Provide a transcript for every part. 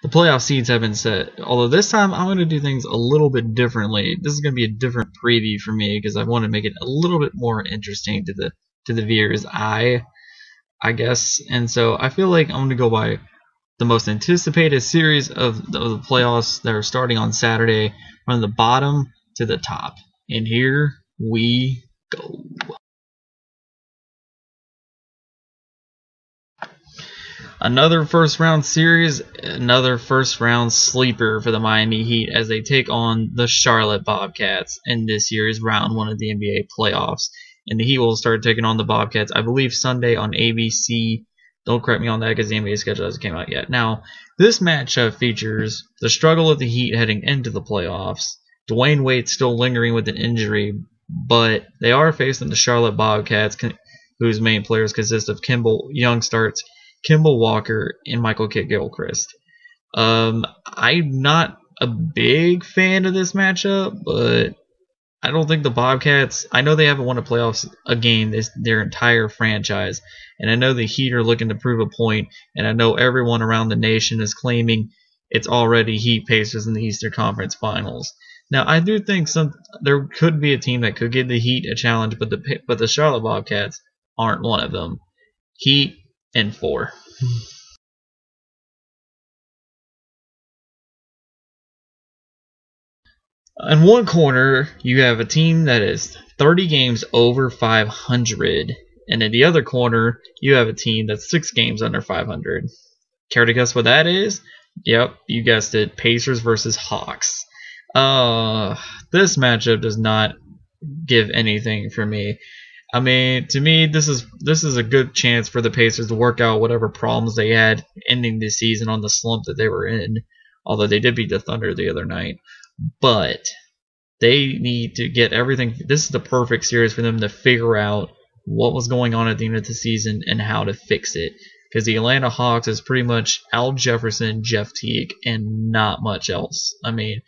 The playoff seeds have been set. Although this time I'm going to do things a little bit differently. This is going to be a different preview for me because I want to make it a little bit more interesting to the viewers' eye, I guess. And so I feel like I'm going to go by the most anticipated series of the playoffs that are starting on Saturday, from the bottom to the top. And here we go. Another first round series, another first round sleeper for the Miami Heat as they take on the Charlotte Bobcats in this year's round 1 of the NBA playoffs. And the Heat will start taking on the Bobcats, I believe, Sunday on ABC. Don't correct me on that because the NBA schedule hasn't come out yet. Now, this matchup features the struggle of the Heat heading into the playoffs. Dwayne Wade still lingering with an injury, but they are facing the Charlotte Bobcats, whose main players consist of young starts Kimball Walker and Michael Kidd-Gilchrist. I'm not a big fan of this matchup, but I don't think the Bobcats, I know they haven't won a game their entire franchise, and I know the Heat are looking to prove a point, and I know everyone around the nation is claiming it's already Heat Pacers in the Eastern Conference Finals. Now, I do think there could be a team that could give the Heat a challenge, but the Charlotte Bobcats aren't one of them. Heat in 4. In one corner, you have a team that is 30 games over 500. And in the other corner, you have a team that's 6 games under 500. Care to guess what that is? Yep, you guessed it. Pacers versus Hawks. This matchup does not give anything for me. I mean, to me, this is a good chance for the Pacers to work out whatever problems they had ending this season on the slump that they were in. Although they did beat the Thunder the other night. But they need to get everything. This is the perfect series for them to figure out what was going on at the end of the season and how to fix it. Because the Atlanta Hawks is pretty much Al Jefferson, Jeff Teague, and not much else. I mean,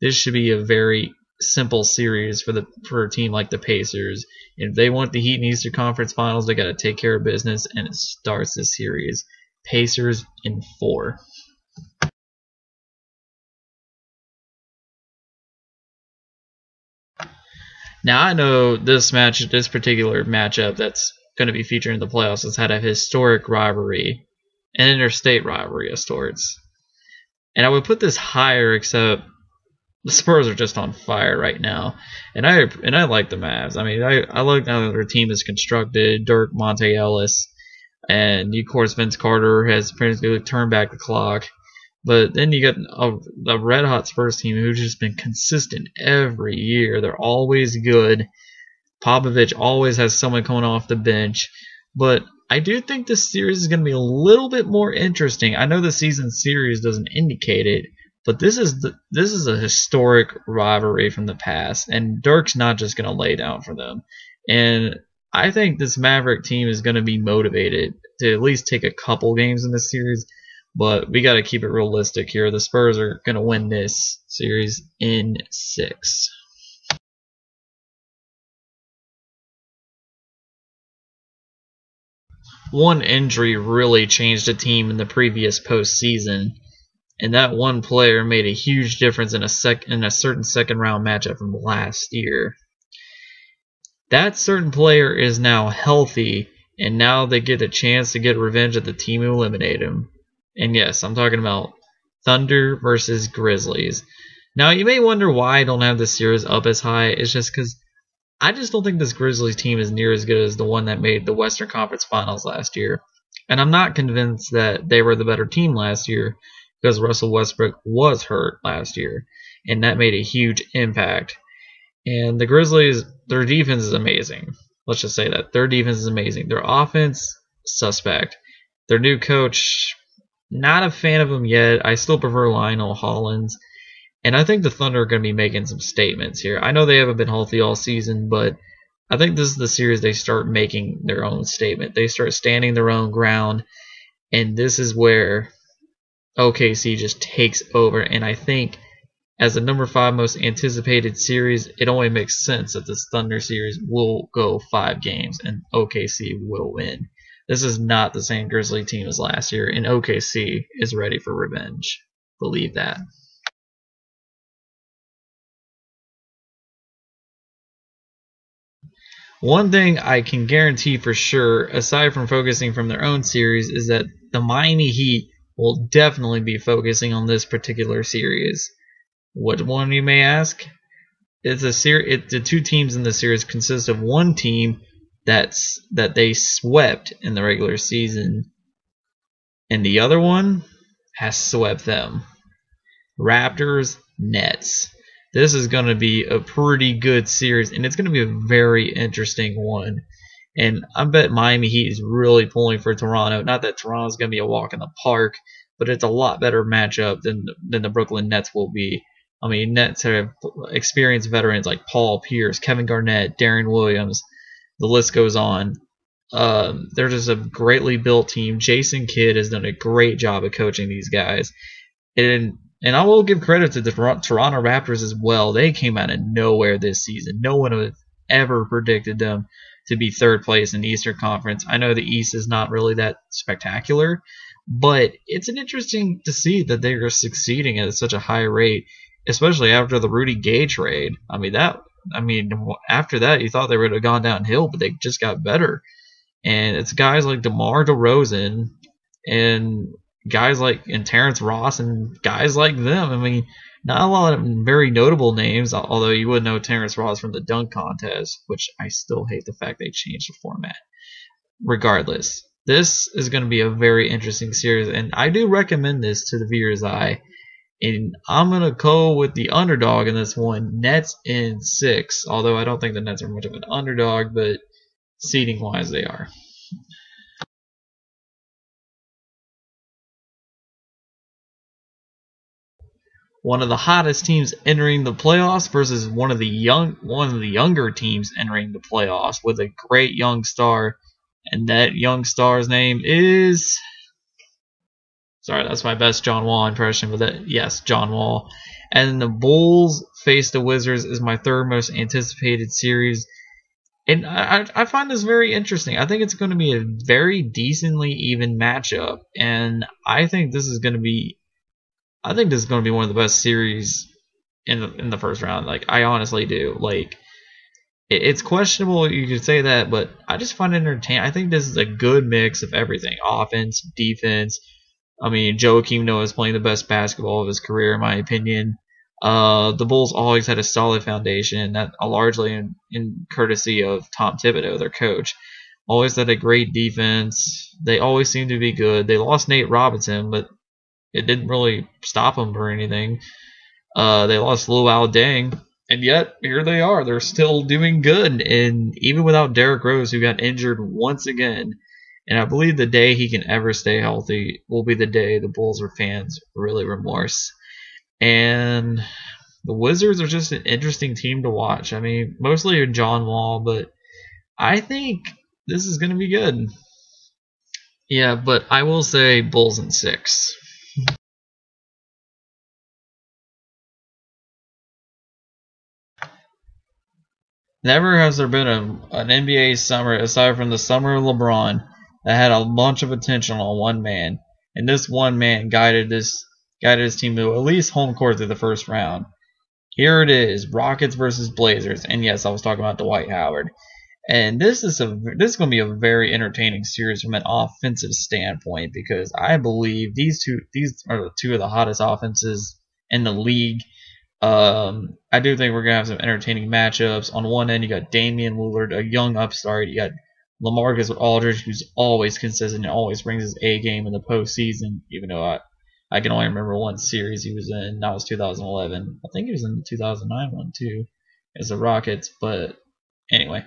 this should be a very simple series for a team like the Pacers. If they want the Heat in the Eastern Conference Finals, they got to take care of business, and it starts this series. Pacers in 4. Now, I know this particular matchup that's going to be featured in the playoffs has had a historic rivalry, an interstate rivalry of sorts. And I would put this higher, except the Spurs are just on fire right now. And I like the Mavs. I mean, I like how their team is constructed. Dirk, Monte Ellis, and of course Vince Carter has apparently turned back the clock. But then you got a red-hot Spurs team who's just been consistent every year. They're always good. Popovich always has someone coming off the bench. But I do think this series is going to be a little bit more interesting. I know the season series doesn't indicate it, but this is a historic rivalry from the past, and Dirk's not just going to lay down for them. And I think this Maverick team is going to be motivated to at least take a couple games in this series. But we got to keep it realistic here. The Spurs are going to win this series in 6. One injury really changed the team in the previous postseason, and that one player made a huge difference in a certain second round matchup from last year. That certain player is now healthy, and now they get a chance to get revenge at the team who eliminated him. And yes, I'm talking about Thunder versus Grizzlies. Now, you may wonder why I don't have this series up as high. It's just because I just don't think this Grizzlies team is near as good as the one that made the Western Conference Finals last year. And I'm not convinced that they were the better team last year because Russell Westbrook was hurt last year. And that made a huge impact. And the Grizzlies, their defense is amazing. Let's just say that. Their defense is amazing. Their offense, suspect. Their new coach, not a fan of him yet. I still prefer Lionel Hollins. And I think the Thunder are going to be making some statements here. I know they haven't been healthy all season, but I think this is the series they start making their own statement. They start standing their own ground. And this is where OKC just takes over. And I think as the number 5 most anticipated series, it only makes sense that this Thunder series will go 5 games and OKC will win. This is not the same Grizzly team as last year, and OKC is ready for revenge. believe that. One thing I can guarantee for sure, aside from focusing from their own series, is that the Miami Heat will definitely be focusing on this particular series. What one, you may ask? It's a series. The two teams in the series consist of one team that they swept in the regular season, and the other one has swept them. Raptors, Nets. This is going to be a pretty good series, and it's going to be a very interesting one. And I bet Miami Heat is really pulling for Toronto. Not that Toronto's going to be a walk in the park, but it's a lot better matchup than the Brooklyn Nets will be. I mean, Nets have experienced veterans like Paul Pierce, Kevin Garnett, Darren Williams. The list goes on. They're just a greatly built team. Jason Kidd has done a great job of coaching these guys. And I will give credit to the Toronto Raptors as well. They came out of nowhere this season. No one would ever predicted them to be third place in the Eastern Conference. I know the East is not really that spectacular, but it's an interesting to see that they are succeeding at such a high rate, especially after the Rudy Gay trade. After that, you thought they would have gone downhill, but they just got better. And it's guys like DeMar DeRozan and guys like Terrence Ross and guys like them. I mean, not a lot of very notable names, although you would know Terrence Ross from the dunk contest, which I still hate the fact they changed the format. Regardless, this is going to be a very interesting series, and I do recommend this to the viewer's eye. And I'm going to go with the underdog in this one, Nets in 6, although I don't think the Nets are much of an underdog, but seeding-wise they are. One of the hottest teams entering the playoffs versus one of the younger teams entering the playoffs with a great young star, and that young star's name is, sorry, that's my best John Wall impression, but yes, John Wall. And the Bulls face the Wizards is my third most anticipated series, and I find this very interesting. I think it's going to be a very decently even matchup, and I think this is going to be one of the best series in the first round. Like, I honestly do. Like, it's questionable you could say that, but I just find it entertaining. I think this is a good mix of everything: offense, defense. I mean, Joakim Noah is playing the best basketball of his career, in my opinion. The Bulls always had a solid foundation, that largely in courtesy of Tom Thibodeau, their coach. Always had a great defense. They always seem to be good. They lost Nate Robinson, but it didn't really stop them or anything. They lost Luol Deng, and yet here they are. They're still doing good, and even without Derrick Rose, who got injured once again. And I believe the day he can ever stay healthy will be the day the Bulls or fans really remorse. And the Wizards are just an interesting team to watch. I mean, mostly John Wall, but I think this is going to be good. Yeah, but I will say Bulls in 6. Never has there been an NBA summer, aside from the summer of LeBron, that had a bunch of attention on one man. And this one man guided his team to at least home court through the first round. Here it is, Rockets versus Blazers. And yes, I was talking about Dwight Howard. And this is going to be a very entertaining series from an offensive standpoint, because I believe these are two of the hottest offenses in the league. I do think we're going to have some entertaining matchups. On one end, you got Damian Lillard, a young upstart. You got LaMarcus Aldridge, who's always consistent and always brings his A game in the postseason, even though I can only remember one series he was in. That was 2011. I think he was in the 2009 one, too, as the Rockets. But anyway,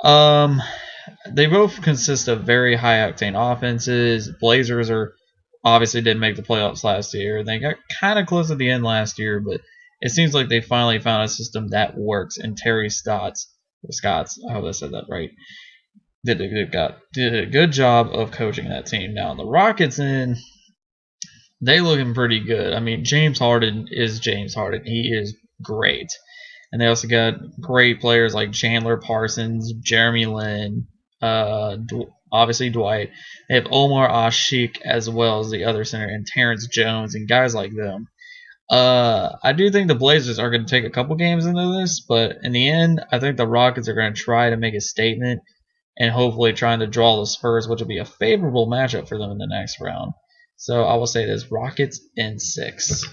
they both consist of very high-octane offenses. Blazers obviously didn't make the playoffs last year. They got kind of close at the end last year, but it seems like they finally found a system that works, and Terry Stotts, I hope I said that right, did a good job of coaching that team. Now, the Rockets, they looking pretty good. I mean, James Harden is James Harden. He is great. And they also got great players like Chandler Parsons, Jeremy Lin, obviously Dwight. They have Omar Asik as well as the other center, and Terrence Jones and guys like them. I do think the Blazers are going to take a couple games into this, but in the end, I think the Rockets are going to try to make a statement and hopefully trying to draw the Spurs, which will be a favorable matchup for them in the next round. So I will say this: Rockets in 6.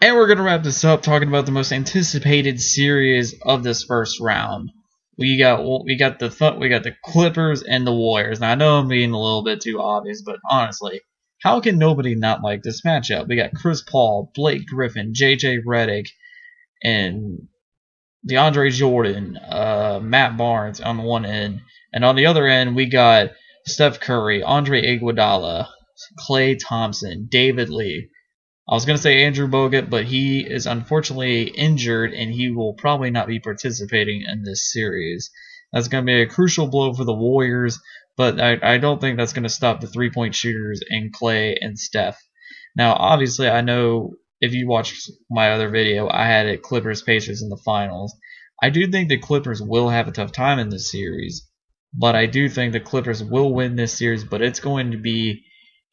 And we're gonna wrap this up talking about the most anticipated series of this first round. We got the Clippers and the Warriors. Now I know I'm being a little bit too obvious, but honestly, how can nobody not like this matchup? We got Chris Paul, Blake Griffin, JJ Redick, and DeAndre Jordan, Matt Barnes on the one end, and on the other end we got Steph Curry, Andre Iguodala, Klay Thompson, David Lee. I was going to say Andrew Bogut, but he is unfortunately injured and he will probably not be participating in this series. That's going to be a crucial blow for the Warriors, but I don't think that's going to stop the three-point shooters in Klay and Steph. Now, obviously, I know if you watched my other video, I had it Clippers-Pacers in the finals. I do think the Clippers will have a tough time in this series, but I do think the Clippers will win this series, but it's going to be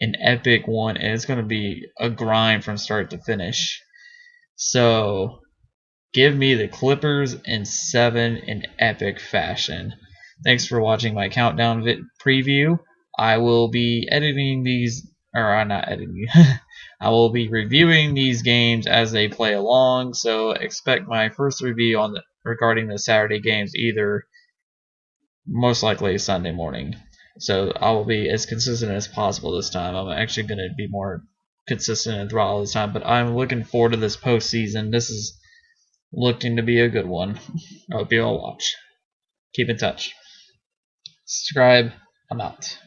an epic one, and it's going to be a grind from start to finish. So, give me the Clippers in 7 in epic fashion. Thanks for watching my countdown preview. I will be editing these, or I'm not editing. I will be reviewing these games as they play along. So expect my first review regarding the Saturday games either most likely Sunday morning. So I will be as consistent as possible this time. I'm actually going to be more consistent throughout all this time, but I'm looking forward to this postseason. This is looking to be a good one. I hope you all watch. Keep in touch. Subscribe. I'm out.